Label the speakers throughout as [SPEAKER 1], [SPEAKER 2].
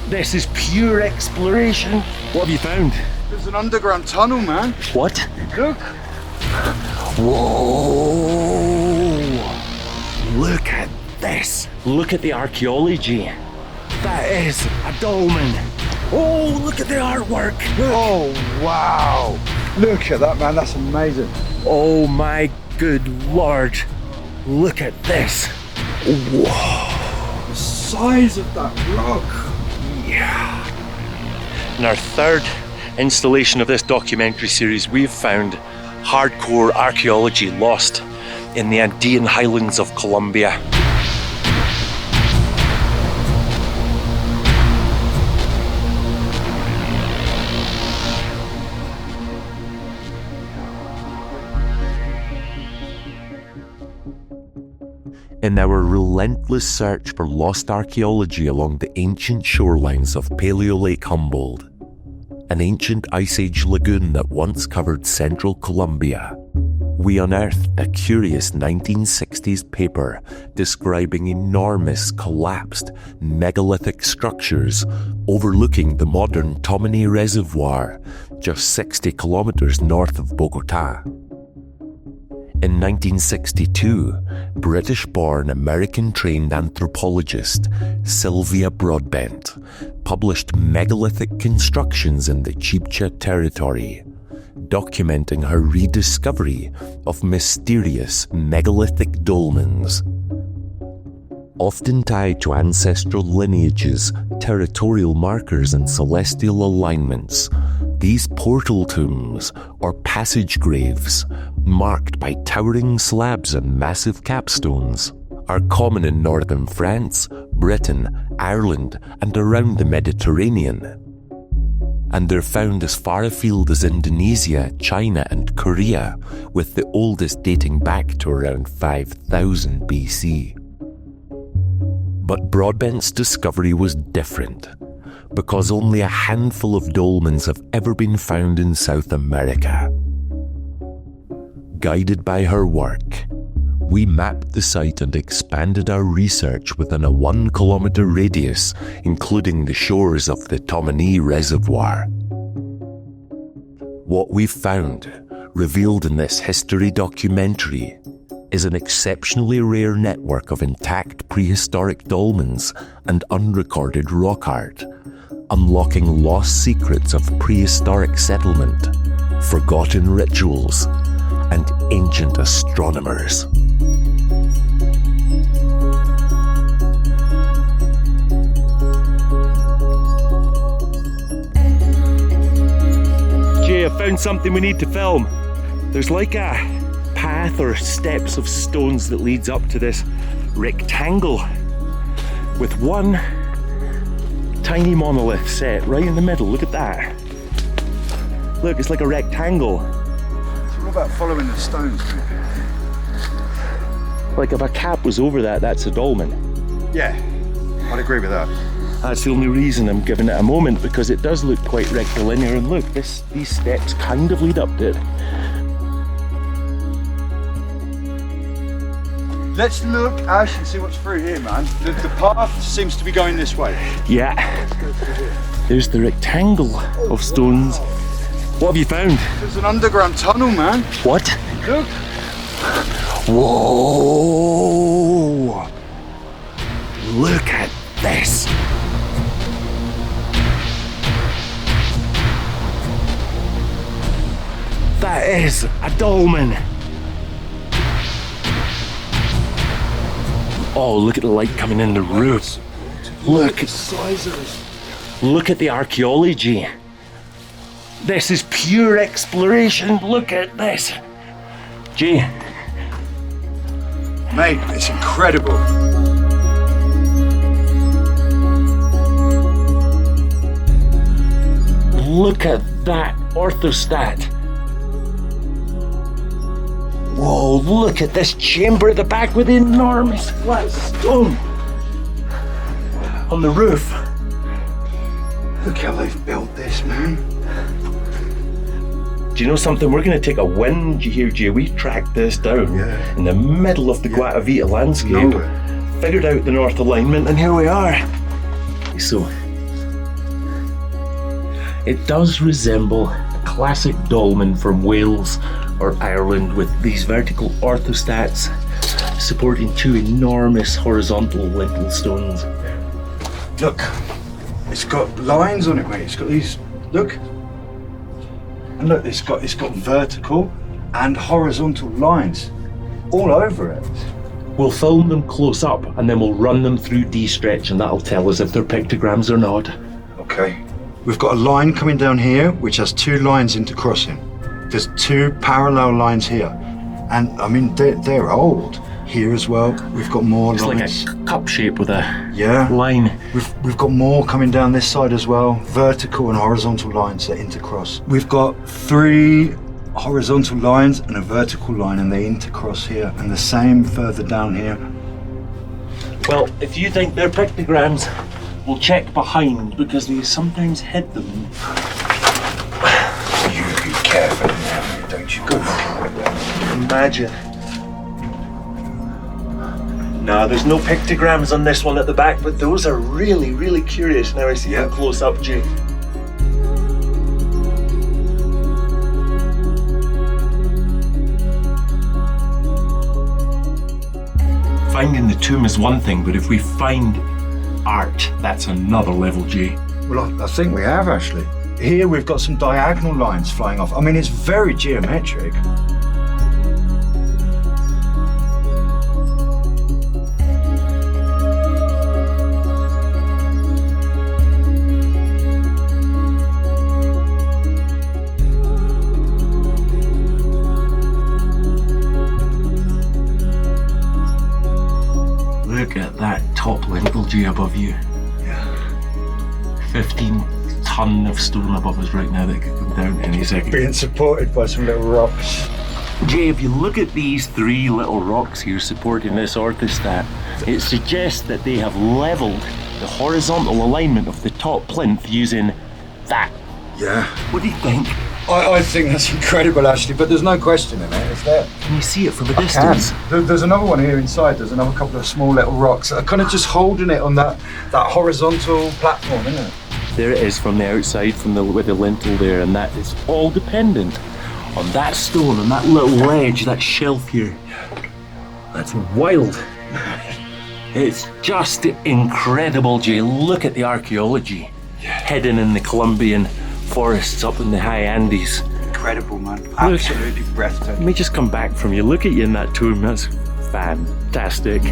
[SPEAKER 1] This is pure exploration. What have you found?
[SPEAKER 2] There's an underground tunnel, man.
[SPEAKER 1] What?
[SPEAKER 2] Look.
[SPEAKER 1] Whoa! Look at this. Look at the archaeology. That is a dolmen. Oh, look at the artwork. Look.
[SPEAKER 2] Oh, wow. Look at that, man. That's amazing.
[SPEAKER 1] Oh my good Lord. Look at this. Whoa.
[SPEAKER 2] The size of that rock.
[SPEAKER 1] Yeah. In our third installation of this documentary series, we've found hardcore archaeology lost in the Andean highlands of Colombia. In our relentless search for lost archaeology along the ancient shorelines of Paleolake Humboldt, an ancient Ice Age lagoon that once covered central Colombia, we unearthed a curious 1960s paper describing enormous collapsed megalithic structures overlooking the modern Tominé Reservoir, just 60 kilometers north of Bogotá. In 1962, British-born, American-trained anthropologist Sylvia Broadbent published megalithic constructions in the Chibcha Territory, documenting her rediscovery of mysterious megalithic dolmens. Often tied to ancestral lineages, territorial markers and celestial alignments, these portal tombs, or passage graves, marked by towering slabs and massive capstones, are common in northern France, Britain, Ireland, and around the Mediterranean. And they're found as far afield as Indonesia, China, and Korea, with the oldest dating back to around 5000 BC. But Broadbent's discovery was different, because only a handful of dolmens have ever been found in South America. Guided by her work, we mapped the site and expanded our research within a 1 kilometer radius, including the shores of the Tominé Reservoir. What we've found, revealed in this history documentary, is an exceptionally rare network of intact prehistoric dolmens and unrecorded rock art, unlocking lost secrets of prehistoric settlement, forgotten rituals, and ancient astronomers. Jay, I found something we need to film. There's like a path or steps of stones that leads up to this rectangle with one tiny monolith set right in the middle. Look at that. Look, it's like a rectangle.
[SPEAKER 2] It's all about following the stones, mate.
[SPEAKER 1] Like if a cap was over that, that's a dolmen.
[SPEAKER 2] Yeah, I'd agree with that.
[SPEAKER 1] That's the only reason I'm giving it a moment, because it does look quite rectilinear, and look, these steps kind of lead up to it.
[SPEAKER 2] Let's look, Ash, and see what's through here, man. The path seems to be going this way.
[SPEAKER 1] Yeah.
[SPEAKER 2] Let's go through here.
[SPEAKER 1] There's the rectangle of stones. What have you found?
[SPEAKER 2] There's an underground tunnel, man.
[SPEAKER 1] What?
[SPEAKER 2] Look.
[SPEAKER 1] Whoa! Look at this. That is a dolmen. Oh, look at the light coming in the roof. Look at the size of it. Look at the archaeology. This is pure exploration. Look at this. Gee.
[SPEAKER 2] Mate, it's incredible.
[SPEAKER 1] Look at that orthostat. Whoa, look at this chamber at the back with the enormous flat stone on the roof.
[SPEAKER 2] Look how they've built this, man.
[SPEAKER 1] Do you know something? We're going to take a win here, Jay. We tracked this down in the middle of the Guatavita landscape, figured out the north alignment, and here we are. So, It does resemble a classic dolmen from Wales or Ireland with these vertical orthostats supporting two enormous horizontal lintel stones.
[SPEAKER 2] Look, it's got lines on it, mate. It's got these, look. And look, it's got vertical and horizontal lines all over it.
[SPEAKER 1] We'll film them close up and then we'll run them through D-Stretch and that'll tell us if they're pictograms or not.
[SPEAKER 2] Okay. We've got a line coming down here which has two lines intercrossing. There's two parallel lines here. And I mean, they're old. Here as well, we've got more lines.
[SPEAKER 1] It's like a cup shape with a line.
[SPEAKER 2] We've got more coming down this side as well. Vertical and horizontal lines that intercross. We've got 3 horizontal lines and a vertical line, and they intercross here, and the same further down here.
[SPEAKER 1] Well, if you think they're pictograms, we'll check behind because they sometimes hid them.
[SPEAKER 2] You be careful now, don't you go looking like that.
[SPEAKER 1] Imagine. No, there's no pictograms on this one at the back, but those are really, really curious now I see them close up, Jay. Finding the tomb is one thing, but if we find art, that's another level, Jay.
[SPEAKER 2] Well, I think we have actually. Here we've got some diagonal lines flying off. I mean, it's very geometric.
[SPEAKER 1] Look at that top lintel, Jay, above you.
[SPEAKER 2] Yeah.
[SPEAKER 1] 15 ton of stone above us right now that could come down any second.
[SPEAKER 2] Being supported by some little rocks.
[SPEAKER 1] Jay, if you look at these 3 little rocks here supporting this orthostat, it suggests that they have levelled the horizontal alignment of the top plinth using that.
[SPEAKER 2] Yeah.
[SPEAKER 1] What do you think?
[SPEAKER 2] I think that's incredible actually, but there's no question in it, it's there.
[SPEAKER 1] Can you see it from a distance?
[SPEAKER 2] There's another one here inside, there's another couple of small little rocks that are kind of just holding it on that horizontal platform, isn't it?
[SPEAKER 1] There it is from the outside, with the lintel there, and that is all dependent on that stone, on that little ledge, that shelf here. That's wild. It's just incredible, Jay. Look at the archaeology hidden in the Colombian forests up in the high Andes.
[SPEAKER 2] Incredible, man. Absolutely breathtaking.
[SPEAKER 1] Let me just come back from you. Look at you in that tomb. That's fantastic.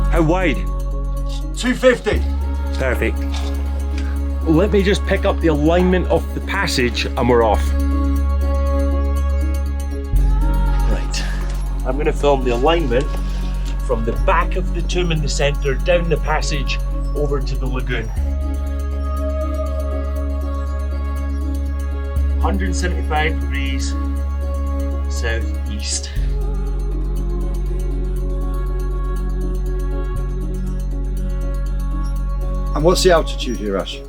[SPEAKER 1] How wide?
[SPEAKER 2] 250.
[SPEAKER 1] Perfect. Let me just pick up the alignment of the passage and we're off. Right. I'm going to film the alignment from the back of the tomb in the centre, down the passage, over to the lagoon. 175 degrees southeast.
[SPEAKER 2] And what's the altitude here, Ash?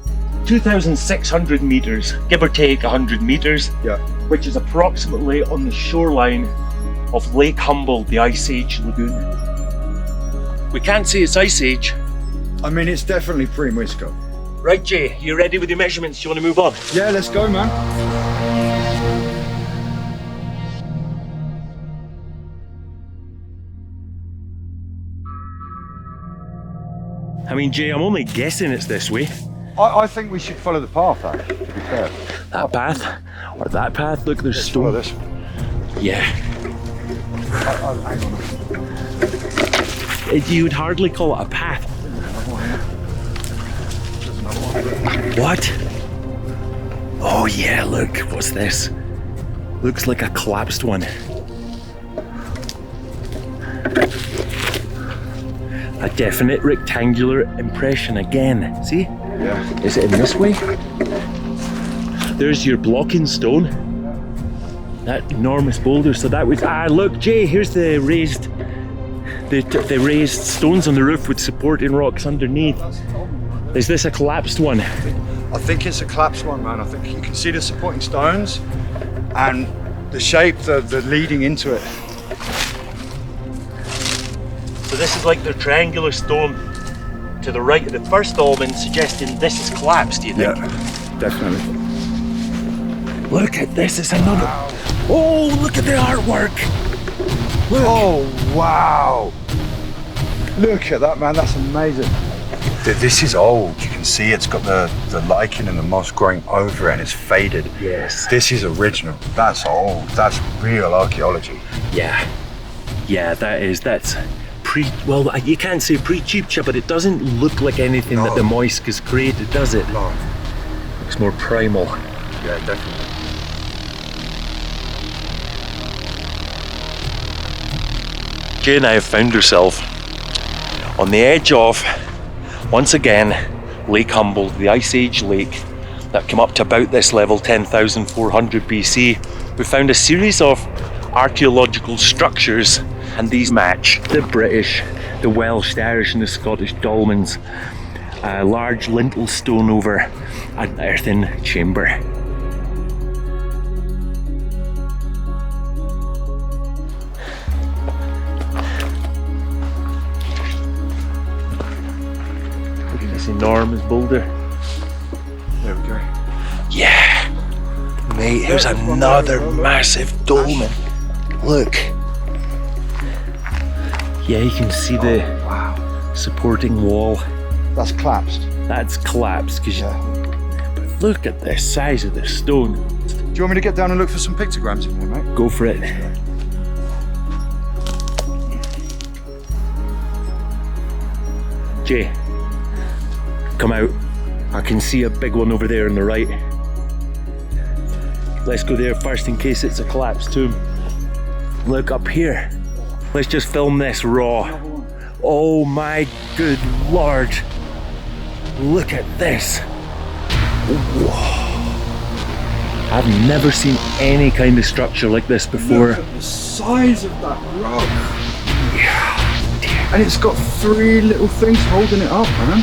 [SPEAKER 1] 2,600 metres, give or take 100 metres, which is approximately on the shoreline of Lake Humboldt, the Ice Age lagoon. We can't say it's Ice Age.
[SPEAKER 2] I mean, it's definitely pre-Muisca.
[SPEAKER 1] Right, Jay, you ready with your measurements? You want to move on?
[SPEAKER 2] Yeah, let's go, man.
[SPEAKER 1] I mean, Jay, I'm only guessing it's this way.
[SPEAKER 2] I think we should follow the path, actually, to be fair.
[SPEAKER 1] That path, or that path, look, there's stone.
[SPEAKER 2] Follow this.
[SPEAKER 1] Yeah.
[SPEAKER 2] Hang on.
[SPEAKER 1] You would hardly call it a path. What? Oh yeah, look, what's this? Looks like a collapsed one. A definite rectangular impression again. See?
[SPEAKER 2] Yeah.
[SPEAKER 1] Is it in this way? There's your blocking stone. That enormous boulder. So that was look, Jay, here's the raised stones on the roof with supporting rocks underneath. Is this a collapsed one?
[SPEAKER 2] I think it's a collapsed one, man. I think you can see the supporting stones and the shape, the leading into it.
[SPEAKER 3] this is like the triangular stone to the right of the first dolmen, suggesting this is collapsed, do you think?
[SPEAKER 2] Yeah, definitely.
[SPEAKER 3] Look at this, it's another... Wow. Oh, look at the artwork! Look.
[SPEAKER 2] Oh, wow! Look at that, man, that's amazing. This is old. You can see it's got the lichen and the moss growing over it and it's faded.
[SPEAKER 3] Yes.
[SPEAKER 2] This is original. That's old. That's real archaeology.
[SPEAKER 3] Yeah. Yeah, that's well, you can't say pre-Chibcha, but it doesn't look like anything that the Moisk has created, does it?
[SPEAKER 2] No.
[SPEAKER 3] Looks more primal.
[SPEAKER 2] Yeah, definitely.
[SPEAKER 3] Jay now found herself on the edge of, once again, Lake Humboldt, the Ice Age lake that came up to about this level, 10,400 BC. We found a series of archaeological structures, and these match the British, the Welsh, the Irish and the Scottish dolmens. A large lintel stone over an earthen chamber. Look at this enormous boulder.
[SPEAKER 2] There we go.
[SPEAKER 3] Yeah! Mate, here's another massive dolmen. Look. Yeah, you can see the supporting wall.
[SPEAKER 2] That's collapsed.
[SPEAKER 3] That's collapsed, because but look at the size of the stone.
[SPEAKER 2] Do you want me to get down and look for some pictograms in there, mate?
[SPEAKER 3] Go for it. Jay, come out. I can see a big one over there on the right. Let's go there first in case it's a collapsed tomb. Look up here. Let's just film this raw. Oh my good lord. Look at this. Whoa. I've never seen any kind of structure like this before.
[SPEAKER 2] Look at the size of that rock.
[SPEAKER 3] Yeah.
[SPEAKER 2] And it's got 3 little things holding it up, man.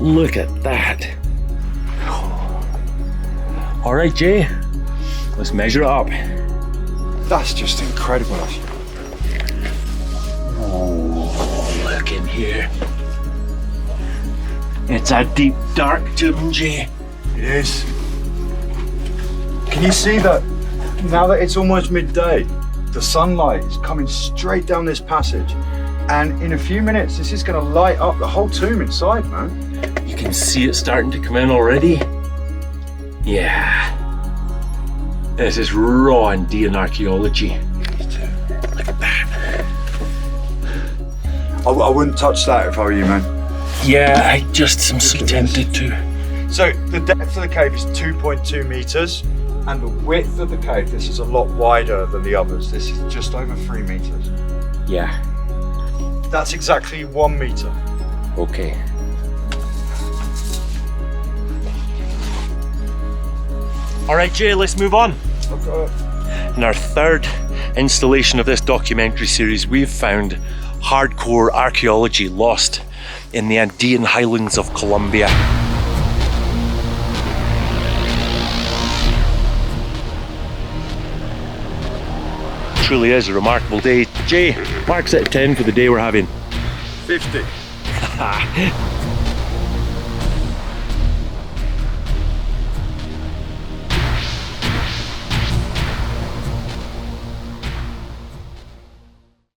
[SPEAKER 3] Look at that. All right, Jay, let's measure it up.
[SPEAKER 2] That's just incredible.
[SPEAKER 3] Oh, look in here. It's a deep, dark tomb, Jay.
[SPEAKER 2] It is. Can you see that now that it's almost midday, the sunlight is coming straight down this passage, and in a few minutes this is going to light up the whole tomb inside, man.
[SPEAKER 3] You can see it starting to come in already. Yeah. This is raw Andean archaeology. Look at that.
[SPEAKER 2] I wouldn't touch that if I were you, man.
[SPEAKER 3] Yeah, I just am so tempted to.
[SPEAKER 2] So the depth of the cave is 2.2 meters, and the width of the cave, this is a lot wider than the others. This is just over 3 meters.
[SPEAKER 3] Yeah.
[SPEAKER 2] That's exactly 1 meter.
[SPEAKER 3] Okay. All right, Jay, let's move on.
[SPEAKER 2] Okay.
[SPEAKER 3] In our third installation of this documentary series, we've found hardcore archaeology lost in the Andean highlands of Colombia. Truly is a remarkable day. Jay, marks out of 10 for the day we're having.
[SPEAKER 2] 50.